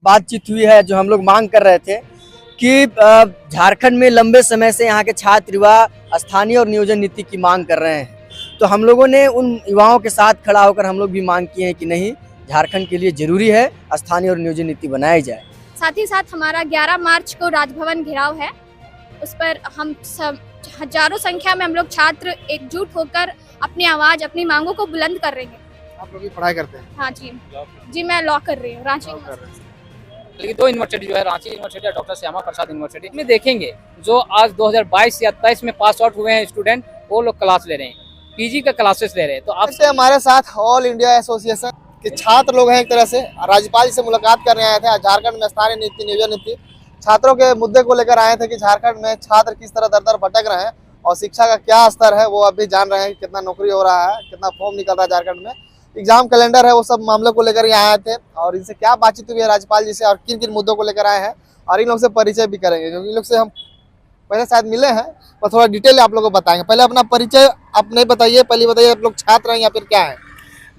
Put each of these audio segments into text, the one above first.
बातचीत हुई है, जो हम लोग मांग कर रहे थे कि झारखंड में लंबे समय से यहाँ के छात्र युवा स्थानीय और नियोजन नीति की मांग कर रहे हैं। तो हम लोगों ने उन युवाओं के साथ खड़ा होकर हम लोग भी मांग किए हैं कि नहीं, झारखंड के लिए जरूरी है स्थानीय और नियोजन नीति बनाई जाए। साथ ही साथ हमारा 11 मार्च को राजभवन घेराव है, उस पर हम सब हजारों संख्या में हम लोग छात्र एकजुट होकर अपनी आवाज, अपनी मांगों को बुलंद कर रहे हैं। आप लोग भी पढ़ाई करते हैं? हाँ जी, मैं लॉ कर रही हूँ रांची। लेकिन दो यूनिवर्सिटी जो है, रांची यूनिवर्सिटी और डॉक्टर श्यामा प्रसाद यूनिवर्सिटी में देखेंगे, जो आज 2022 या 23 में पास आउट हुए हैं स्टूडेंट, वो लोग क्लास ले रहे हैं, पीजी का क्लासेस ले रहे हैं। तो आप हमारे साथ ऑल इंडिया एसोसिएशन के छात्र लोग हैं, एक तरह से राज्यपाल जी से मुलाकात करने आए थे। झारखंड में स्थानीय नीति, नियोजन नीति, छात्रों के मुद्दे को लेकर आए थे कि झारखंड में छात्र किस तरह दर दर भटक रहे हैं और शिक्षा का क्या स्तर है वो अभी जान रहे हैं, कितना नौकरी हो रहा है, कितना फॉर्म निकल रहा है झारखंड में, एग्जाम कैलेंडर है, वो सब मामलों को लेकर यहाँ आए थे। और इनसे क्या बातचीत हुई है राज्यपाल जी से और किन किन मुद्दों को लेकर आए हैं, और इन लोग से परिचय भी करेंगे, क्योंकि इन लोग से हम पहले शायद मिले हैं, पर थोड़ा डिटेल आप लोगों को बताएंगे। पहले अपना परिचय आप नहीं बताइए, पहले बताइए आप लोग छात्र हैं या फिर क्या है?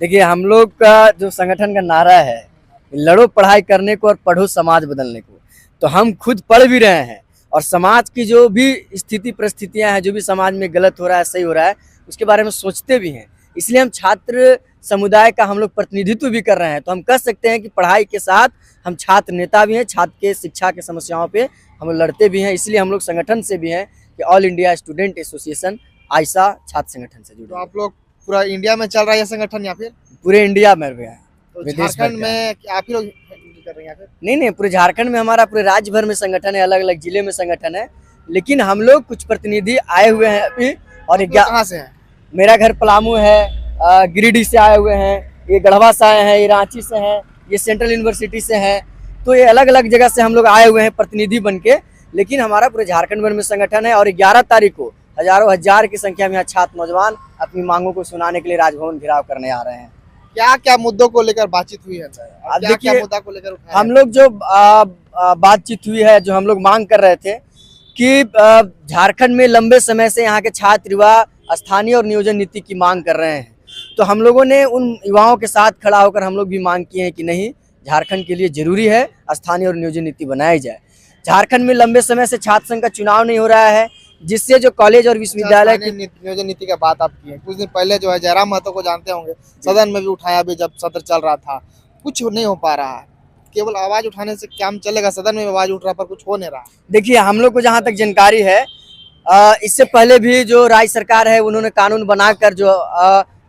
देखिए, हम लोग का जो संगठन का नारा है, लड़ो पढ़ाई करने को और पढ़ो समाज बदलने को, तो हम खुद पढ़ भी रहे हैं और समाज की जो भी स्थिति परिस्थितियां हैं, जो भी समाज में गलत हो रहा है, सही हो रहा है, उसके बारे में सोचते भी हैं। इसलिए हम छात्र समुदाय का हम लोग प्रतिनिधित्व भी कर रहे हैं। तो हम कह सकते हैं कि पढ़ाई के साथ हम छात्र नेता भी हैं, छात्र के शिक्षा के समस्याओं पे हम लड़ते भी हैं। इसलिए हम लोग संगठन से भी हैं कि ऑल इंडिया स्टूडेंट एसोसिएशन आइसा छात्र संगठन से जुड़े। तो आप लोग पूरा इंडिया में चल रहा है ये संगठन या फिर पूरे इंडिया में भी है? तो झारखंड में आप ही लोग कर रहे हैं? नहीं, पूरे झारखंड में हमारा पूरे राज्य भर में संगठन है, अलग अलग जिले में संगठन है, लेकिन हम लोग कुछ प्रतिनिधि आए हुए हैं अभी। और कहाँ से है? मेरा घर पलामू है, गिरिडीह से आए हुए हैं, ये गढ़वा से आए हैं, ये रांची से हैं, ये सेंट्रल यूनिवर्सिटी से हैं। तो ये अलग अलग जगह से हम लोग आए हुए हैं प्रतिनिधि बन के, लेकिन हमारा पूरे झारखंड भर में संगठन है। और 11 तारीख को हजारों हजार की संख्या में यहाँ छात्र नौजवान अपनी मांगों को सुनाने के लिए राजभवन घेराव करने आ रहे हैं। क्या क्या मुद्दों को लेकर बातचीत हुई है? क्या मुद्दा को लेकर हम लोग जो बातचीत हुई है, जो हम लोग मांग कर रहे थे कि झारखंड में लंबे समय से यहाँ के छात्र युवा स्थानीय और नियोजन नीति की मांग कर रहे हैं। तो हम लोगों ने उन युवाओं के साथ खड़ा होकर हम लोग भी मांग किए हैं कि नहीं, झारखंड के लिए जरूरी है स्थानीय और नियोजन नीति बनाई जाए। झारखंड में लंबे समय से छात्र संघ का चुनाव नहीं हो रहा है, जिससे जो कॉलेज और विश्वविद्यालय की नियोजन नीति का बात आप की है। कुछ दिन पहले जो है जयराम महतो को जानते होंगे, सदन में भी उठाया भी, जब सत्र चल रहा था, कुछ नहीं हो पा रहा है। केवल आवाज उठाने से काम चलेगा? सदन में आवाज उठ रहा पर कुछ हो नहीं रहा। देखिए, हम लोग को जहाँ तक जानकारी है, इससे पहले भी जो राज्य सरकार है उन्होंने कानून बनाकर जो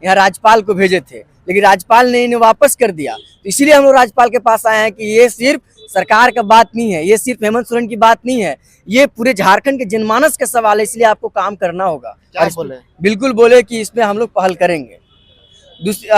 यहाँ राज्यपाल को भेजे थे, लेकिन राज्यपाल ने इन्हें वापस कर दिया। तो इसीलिए हम लोग राज्यपाल के पास आए हैं कि ये सिर्फ सरकार का बात नहीं है, ये सिर्फ हेमंत सोरेन की बात नहीं है, ये पूरे झारखंड के जनमानस का सवाल है। इसलिए आपको काम करना होगा। क्या बोले? बिल्कुल बोले कि इसमें हम लोग पहल करेंगे।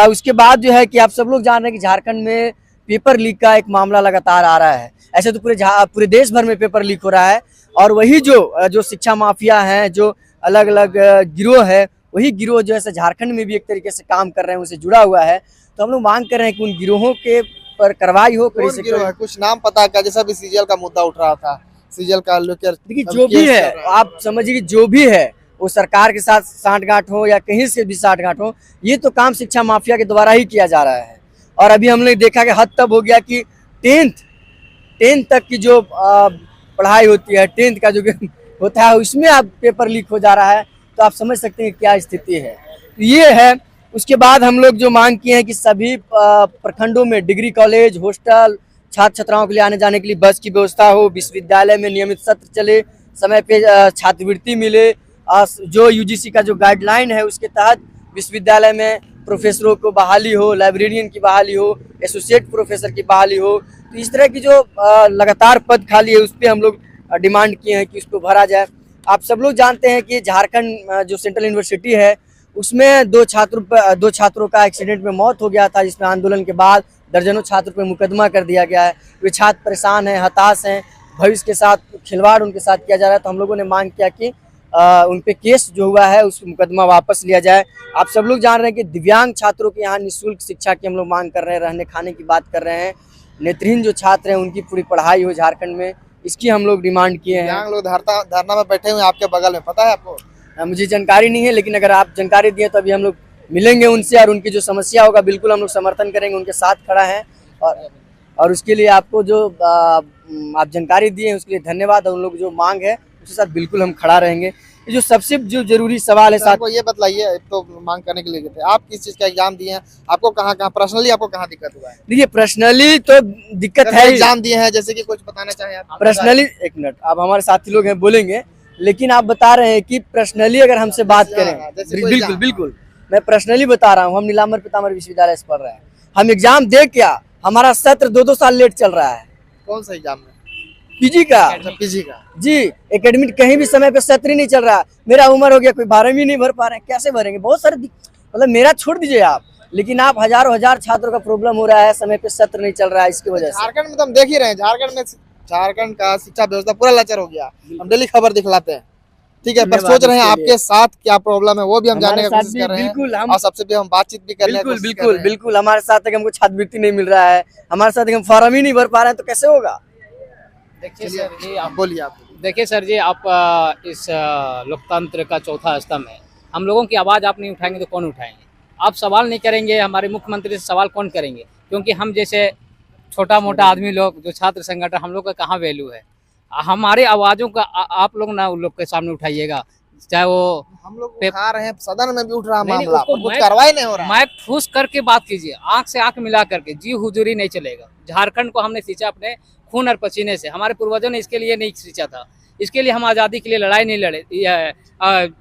उसके बाद जो है कि आप सब लोग जान रहे हैं कि झारखंड में पेपर लीक का एक मामला लगातार आ रहा है। ऐसे तो पूरे देश भर में पेपर लीक हो रहा है, और वही जो शिक्षा माफिया हैं, जो अलग अलग गिरोह है, वही गिरोह जो है झारखंड में भी एक तरीके से काम कर रहे हैं, उनसे जुड़ा हुआ है। तो हम लोग मांग कर रहे हैं कि उन गिरोहों के पर कार्रवाई हो। कुछ नाम पता है? जैसा भी सीजीएल का मुद्दा उठ रहा था, सीजीएल का लेकर, देखिए जो भी है, आप समझिए जो भी है, वो सरकार के साथ साठगांठ हो या कहीं से भी साठगांठ हो, ये तो काम शिक्षा माफिया के द्वारा ही किया जा रहा है। और अभी हमने देखा कि हद तब हो गया कि 10th तक की जो पढ़ाई होती है, 10th का जो होता है, उसमें अब पेपर लीक हो जा रहा है। तो आप समझ सकते हैं क्या स्थिति है। तो ये है। उसके बाद हम लोग जो मांग किए हैं कि सभी प्रखंडों में डिग्री कॉलेज, हॉस्टल, छात्र छात्राओं के लिए आने जाने के लिए बस की व्यवस्था हो, विश्वविद्यालय में नियमित सत्र चले, समय पे छात्रवृत्ति मिले, जो यूजीसी का जो गाइडलाइन है उसके तहत विश्वविद्यालय में प्रोफेसरों को बहाली हो, लाइब्रेरियन की बहाली हो, एसोसिएट प्रोफेसर की बहाली हो। तो इस तरह की जो लगातार पद खाली है, उस पर हम लोग डिमांड किए हैं कि उसको भरा जाए। आप सब लोग जानते हैं कि झारखंड जो सेंट्रल यूनिवर्सिटी है, उसमें दो छात्रों का एक्सीडेंट में मौत हो गया था, जिसमें आंदोलन के बाद दर्जनों छात्रों पर मुकदमा कर दिया गया है। वे छात्र परेशान हैं, हताश हैं, भविष्य के साथ खिलवाड़ उनके साथ किया जा रहा है। तो हम लोगों ने मांग किया कि उन पे केस जो हुआ है उस मुकदमा वापस लिया जाए। आप सब लोग जान रहे हैं कि दिव्यांग छात्रों के यहाँ निःशुल्क शिक्षा की हम लोग मांग कर रहे हैं, रहने खाने की बात कर रहे हैं। नेत्रहीन जो छात्र हैं उनकी पूरी पढ़ाई हो झारखंड में, इसकी हम लोग डिमांड किए हैं। लोग धरना में बैठे हुए आपके बगल में, पता है आपको? मुझे जानकारी नहीं है, लेकिन अगर आप जानकारी दिए तो अभी हम लोग मिलेंगे उनसे और उनकी जो समस्या होगा बिल्कुल हम लोग समर्थन करेंगे, उनके साथ खड़ा है। और उसके लिए आपको जो आप जानकारी दिए हैं उसके लिए धन्यवाद। और उन लोग जो मांग है उसके साथ बिल्कुल हम खड़ा रहेंगे। ये जो सबसे जो जरूरी सवाल है सर, साथ, आपको ये बतलाइए, तो मांग करने के लिए गए थे, आप किस चीज का एग्जाम दिए हैं? आपको कहाँ कहाँ पर्सनली आपको कहाँ दिक्कत हुआ है? देखिए पर्सनली तो दिक्कत है ही। एग्जाम दिए हैं, जैसे कि कुछ बताना चाहें आप? पर्सनली एक मिनट, अब हमारे साथी लोग हैं बोलेंगे, लेकिन आप बता रहे हैं कि पर्सनली अगर हमसे बात करें, जैसे कोई बिल्कुल एग्जाम। बिल्कुल मैं पर्सनली बता रहा हूँ। हम नीलांबर पीताम्बर विश्वविद्यालय से पढ़ रहे हैं, हम एग्जाम दे क्या, हमारा सत्र 2-2 साल लेट चल रहा है। कौन सा एग्जाम में? पीजी का पीजी का? जी, एकेडमिक कहीं भी समय पे सत्र ही नहीं चल रहा। मेरा उम्र हो गया, कोई 12वीं नहीं भर पा रहे हैं, कैसे भरेंगे? बहुत सारे मतलब मेरा छोड़ दीजिए आप, लेकिन आप हजारों हजार छात्रों का प्रॉब्लम हो रहा है, समय पे सत्र नहीं चल रहा है इसकी वजह से। झारखंड में तो हम देख ही रहे हैं, झारखंड का शिक्षा व्यवस्था पूरा लाचार हो गया। हम डेली खबर दिखलाते हैं, ठीक है, पर सोच रहे हैं आपके साथ क्या प्रॉब्लम है वो भी हम जानने की कोशिश कर रहे हैं, और सबसे भी हम बातचीत भी करने की कोशिश कर रहे हैं। बिल्कुल हमारे साथ अगर हमको छात्रवृत्ति नहीं मिल रहा है, हमारे साथ हम फॉर्म ही नहीं भर पा रहे हैं, तो कैसे होगा? देखिए सर जी, आप बोलिए। आप देखिए सर जी, आप इस लोकतंत्र का चौथा स्तंभ है। हम लोगों की आवाज़ आप नहीं उठाएंगे तो कौन उठाएंगे? आप सवाल नहीं करेंगे, हमारे मुख्यमंत्री से सवाल कौन करेंगे? क्योंकि हम जैसे छोटा मोटा आदमी लोग जो छात्र संगठन, हम लोग का कहाँ वैल्यू है? हमारे आवाज़ों का आप लोग ना उन लोग के सामने उठाइएगा, चाहे वो हम लोग उठा रहे हैं, सदन में भी उठ रहा नहीं, मामला, उसको पर कुछ कार्रवाई नहीं हो रहा। माइक ठूस करके बात कीजिए, आंख से आंख मिला करके, जी हुजूरी नहीं चलेगा। झारखंड को हमने सींचा अपने खून और पसीने से, हमारे पूर्वजों ने इसके लिए नहीं सींचा था, इसके लिए हम आज़ादी के लिए लड़ाई नहीं लड़े,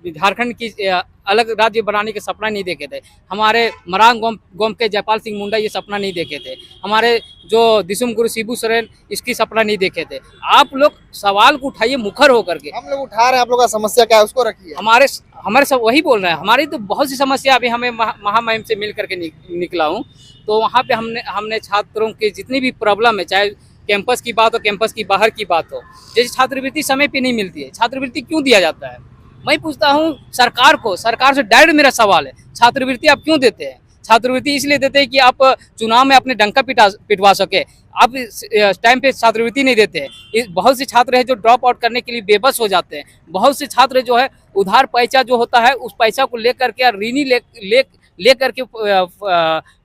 झारखंड की अलग राज्य बनाने के सपना नहीं देखे थे। हमारे मरांग गोम के जयपाल सिंह मुंडा ये सपना नहीं देखे थे, हमारे जो दिसुम गुरु शिबू सोरेन इसकी सपना नहीं देखे थे। आप लोग सवाल को उठाइए मुखर होकर के। हम लोग उठा रहे हैं, आप लोग का समस्या क्या है उसको रखिए। हमारे सब वही बोल रहे हैं, हमारी तो बहुत सी समस्या अभी हमें महामहिम से मिल करके निकला हूँ, तो वहाँ पे हमने छात्रों की जितनी भी प्रॉब्लम है, चाहे कैंपस की बात हो, कैंपस की बाहर की बात हो, जैसे छात्रवृत्ति समय पे नहीं मिलती है, छात्रवृत्ति क्यों दिया जाता है? मैं पूछता हूँ सरकार को, सरकार से डायरेक्ट मेरा सवाल है, छात्रवृत्ति आप क्यों देते हैं? छात्रवृत्ति इसलिए देते हैं कि आप चुनाव में अपने डंका पिटवा सके, आप टाइम पे छात्रवृत्ति नहीं देते हैं। बहुत से छात्र हैं जो ड्रॉप आउट करने के लिए बेबस हो जाते हैं, बहुत से छात्र जो है उधार पैसा जो होता है उस पैसा को लेकर के ऋणी ले करके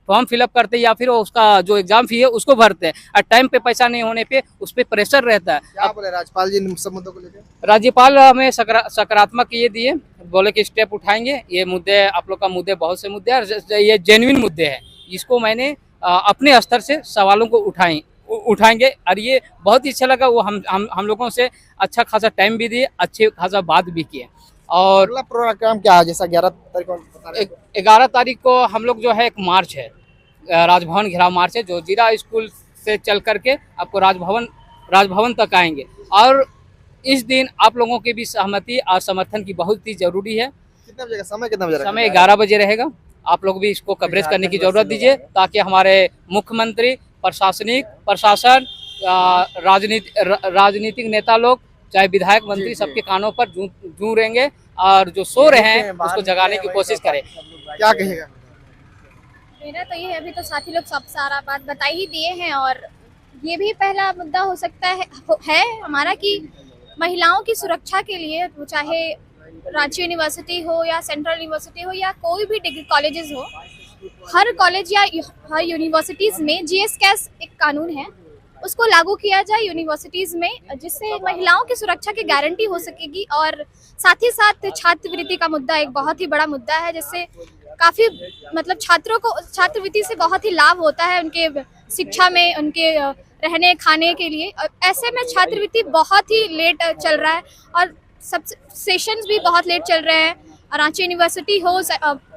फॉर्म फिलअप करते हैं, या फिर उसका जो एग्जाम फी है उसको भरते हैं, और टाइम पे पैसा नहीं होने पे उस पर प्रेशर रहता है। क्या बोले राज्यपाल जी इन सब मुद्दों को लेकर? राज्यपाल हमें सकारात्मक ये दिए, बोले कि स्टेप उठाएंगे, ये मुद्दे आप लोग का मुद्दे बहुत से मुद्दे हैं, ये जेन्युइन मुद्दे हैं, इसको मैंने अपने स्तर से सवालों को उठाएंगे। और ये बहुत ही अच्छा लगा, वो हम लोगों से अच्छा खासा टाइम भी दिए, अच्छे खासा बात भी किए। और अगला प्रोग्राम क्या है? जैसा 11 तारीख को बता रहे हैं। 11 तारीख को हम लोग जो है एक मार्च है, राजभवन घेराव मार्च है, जो जीरा स्कूल से चल करके आपको राजभवन तक आएंगे। और इस दिन आप लोगों की भी सहमति और समर्थन की बहुत ही जरूरी है। कितने बजे का समय, कितना बजे? समय 11 बजे रहेगा। आप लोग भी इसको कवरेज करने की जरूरत दीजिए, ताकि हमारे मुख्यमंत्री, प्रशासन, राजनीतिक नेता लोग, चाहे विधायक मंत्री, सबके कानों पर जूं रहेंगे, और जो सो रहे हैं उसको जगाने की कोशिश करें। क्या कहेगा? मेरा तो ये है, अभी तो साथी लोग सब सारा बात बता ही दिए हैं, और ये भी पहला मुद्दा हो सकता है हमारा कि महिलाओं की सुरक्षा के लिए, वो चाहे रांची यूनिवर्सिटी हो या सेंट्रल यूनिवर्सिटी हो या कोई भी डिग्री कॉलेजेस हो, हर कॉलेज या हर यूनिवर्सिटीज़ में जीएस कैस एक कानून है, उसको लागू किया जाए यूनिवर्सिटीज़ में, जिससे महिलाओं की सुरक्षा की गारंटी हो सकेगी। और साथ ही साथ छात्रवृत्ति का मुद्दा एक बहुत ही बड़ा मुद्दा है, जिससे काफ़ी मतलब छात्रों को छात्रवृत्ति से बहुत ही लाभ होता है, उनके शिक्षा में, उनके रहने खाने के लिए। ऐसे में छात्रवृत्ति बहुत ही लेट चल रहा है, और सब सेशंस भी बहुत लेट चल रहे हैं। रांची यूनिवर्सिटी हो,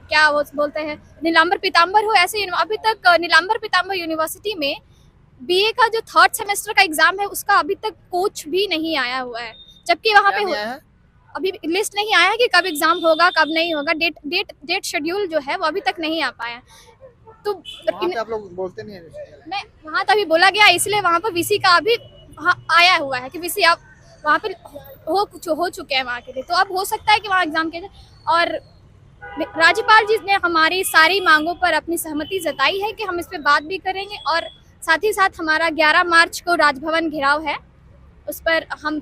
क्या वो बोलते हैं, नीलांबर पीताम्बर हो, ऐसे अभी तक नीलांबर पीताम्बर यूनिवर्सिटी में बीए का जो 3rd सेमेस्टर का एग्जाम है उसका अभी तक कुछ भी नहीं आया हुआ है, जबकि वहाँ पे अभी लिस्ट नहीं आया कि कब एग्जाम होगा कब नहीं होगा, डेट शेड्यूल जो है वो अभी तक नहीं आ पाया। तो आप लोग बोलते नहीं हैं? नहीं, वहाँ तो अभी बोला गया, इसलिए वहाँ पर वीसी का अभी आया हुआ है कि वीसी आप वहाँ पे हो चुके हैं वहाँ के लिए, तो अब हो सकता है कि वहाँ एग्जाम के। और राज्यपाल जी ने हमारी सारी मांगों पर अपनी सहमति जताई है कि हम इस पर बात भी करेंगे, और साथ ही साथ हमारा 11 मार्च को राजभवन घेराव है, उस पर हम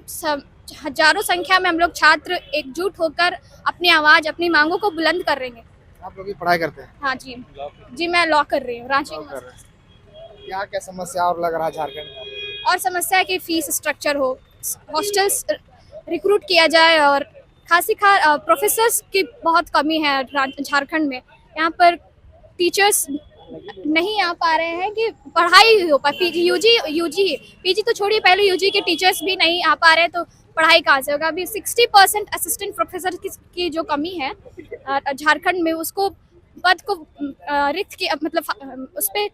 हजारों संख्या में हम लोग छात्र एकजुट होकर अपनी आवाज़, अपनी मांगों को बुलंद करेंगे। आप लोग भी पढ़ाई करते हैं? हाँ जी, मैं लॉ कर रही हूँ रांची। क्या क्या समस्या और लग रहा है झारखंड में? और समस्या है कि फीस स्ट्रक्चर हो, हॉस्टल्स रिक्रूट किया जाए, और प्रोफेसर्स की बहुत कमी है झारखंड में। यहाँ पर टीचर्स नहीं आ पा रहे हैं कि पढ़ाई हो पाए। यूजी पीजी तो छोड़िए, पहले यूजी के टीचर्स भी नहीं आ पा रहे, तो पढ़ाई कहाँ से होगा। अभी 60% असिस्टेंट प्रोफेसर की जो कमी है झारखंड में, उसको पद को रिक्त किया, मतलब उस पर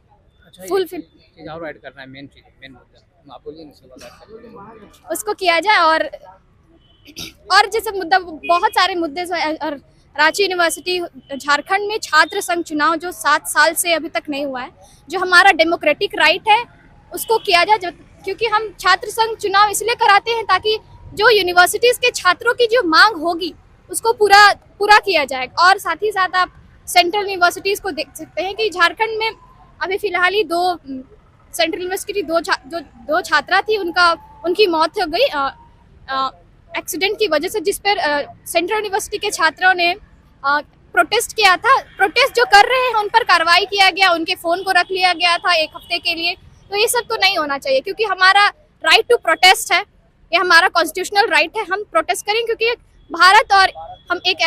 फुलफिल और ऐड करना है। मेन मुद्दा आप बोलिए, उसको किया जाए। और जैसे मुद्दा, बहुत सारे मुद्दे और रांची यूनिवर्सिटी झारखंड में छात्र संघ चुनाव जो 7 साल से अभी तक नहीं हुआ है, जो हमारा डेमोक्रेटिक राइट है उसको किया जाए। क्योंकि हम छात्र संघ चुनाव इसलिए कराते हैं ताकि जो यूनिवर्सिटीज के छात्रों की जो मांग होगी उसको पूरा किया जाए। और साथ ही साथ आप सेंट्रल यूनिवर्सिटीज को देख सकते हैं कि झारखंड में अभी फिलहाल ही 2 सेंट्रल यूनिवर्सिटी की दो छात्रा थी, उनकी मौत हो गई एक्सीडेंट की वजह से, जिस पर सेंट्रल यूनिवर्सिटी के छात्रों ने प्रोटेस्ट किया था। प्रोटेस्ट जो कर रहे हैं उन पर कार्रवाई किया गया, उनके फ़ोन को रख लिया गया था 1 हफ्ते के लिए। तो ये सब तो नहीं होना चाहिए, क्योंकि हमारा राइट टू प्रोटेस्ट है, ये हमारा कॉन्स्टिट्यूशनल राइट है। हम प्रोटेस्ट करें क्योंकि भारत, और हम एक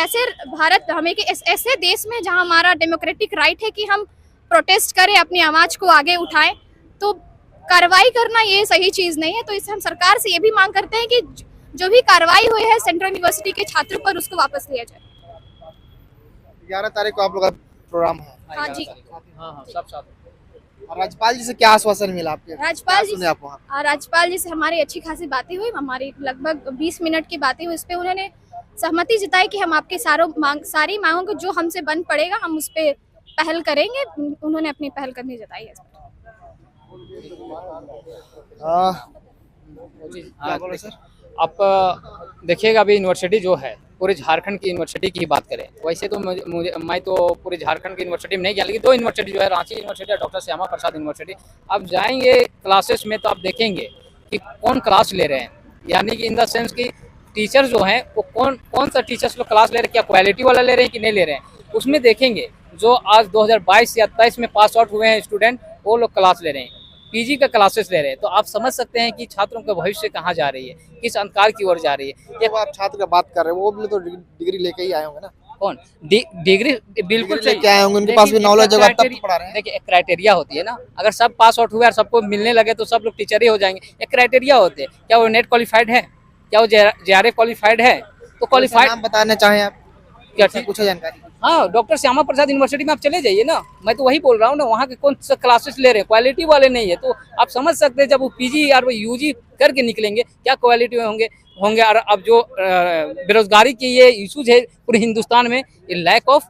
ऐसे देश में जहाँ हमारा डेमोक्रेटिक राइट है कि हम प्रोटेस्ट करें, अपनी आवाज़ को आगे उठाएं। तो कार्रवाई करना ये सही चीज़ नहीं है। तो इससे हम सरकार से ये भी मांग करते हैं कि जो भी कार्रवाई हुई है सेंट्रल यूनिवर्सिटी के छात्रों पर, उसको वापस लिया जाए। 11 तारीख को आप लोग का प्रोग्राम है? हाँ जी, हाँ सब साथ। और राज्यपाल जी से क्या आश्वासन मिला आपके? राज्यपाल जी सुने आप वहाँ? राज्यपाल जी से हमारी अच्छी खासी बातें हुई, हमारी लगभग 20 मिनट की बातें हुई। उस पर उन्होंने सहमति जताई कि हम आपके सारी मांगों को जो हमसे बन पड़ेगा हम उस पर पहल करेंगे। उन्होंने अपनी पहल करनी जताई है। क्या बोलो सर? आप देखिएगा, अभी यूनिवर्सिटी जो है पूरे झारखंड की यूनिवर्सिटी की बात करें, वैसे तो मैं तो पूरे झारखंड की यूनिवर्सिटी में नहीं गया, लेकिन 2 यूनिवर्सिटी जो है, रांची यूनिवर्सिटी और डॉक्टर श्यामा प्रसाद यूनिवर्सिटी, आप जाएंगे क्लासेस में तो आप देखेंगे कि कौन क्लास ले रहे हैं। यानी कि इन द सेंस कि टीचर जो हैं वो कौन सा टीचर्स लोग क्लास ले रहे हैं, क्या क्वालिटी वाला ले रहे हैं कि नहीं ले रहे हैं, उसमें देखेंगे। जो आज 2022 या 23 में पास आउट हुए हैं स्टूडेंट, वो लोग क्लास ले रहे हैं, पीजी का क्लासेस ले रहे हैं। तो आप समझ सकते हैं कि छात्रों का भविष्य कहाँ जा रही है, किस अंधकार की ओर जा रही है। जब आप छात्र का बात कर रहे हैं, वो भी तो डिग्री लेके ही आए होंगे ना? कौन डिग्री बिल्कुल लेके आए होंगे, उनके पास भी नॉलेज होगा, तब तो पढ़ा रहे हैं। देखिए, एक क्राइटेरिया होती है ना, अगर सब पास आउट हुए और सबको मिलने लगे तो सब लोग टीचर ही हो जाएंगे। एक क्राइटेरिया होते हैं, क्या वो नेट क्वालिफाइड है, क्या वो जेआरएफ क्वालिफाइड है। तो क्वालिफाइड नाम बताना चाहें आप? क्या कुछ जानकारी? हाँ, डॉक्टर श्यामा प्रसाद यूनिवर्सिटी में आप चले जाइए ना, मैं तो वही बोल रहा हूँ ना, वहाँ के कौन सा क्लासेस ले रहे हैं, क्वालिटी वाले नहीं है। तो आप समझ सकते हैं जब वो पीजी और वो यूजी करके निकलेंगे क्या क्वालिटी में होंगे। और अब जो बेरोजगारी की ये इशूज है पूरे हिंदुस्तान में, ये lack of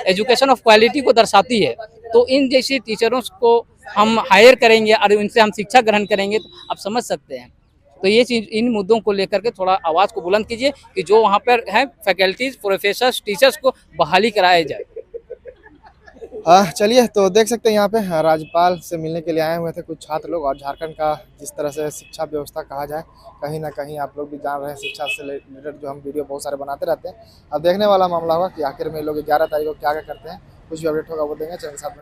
education of quality को दर्शाती है। तो इन जैसे टीचरों को हम हायर करेंगे और उनसे हम शिक्षा ग्रहण करेंगे, तो आप समझ सकते हैं। तो ये चीज, इन मुद्दों को लेकर के थोड़ा आवाज़ को बुलंद कीजिए कि जो वहाँ पर है फैकल्टीज, प्रोफेसर्स, टीचर्स को बहाली कराया जाए। चलिए, तो देख सकते हैं यहाँ पे राज्यपाल से मिलने के लिए आए हुए थे कुछ छात्र लोग। और झारखंड का जिस तरह से शिक्षा व्यवस्था कहा जाए, कहीं ना कहीं आप लोग भी जान रहे हैं, शिक्षा से रिलेटेड जो हम वीडियो बहुत सारे बनाते रहते हैं। अब देखने वाला मामला होगा कि आखिर में लोग 11 तारीख को क्या क्या करते हैं। कुछ भी अपडेट होगा वो देंगे। चैनल साथ में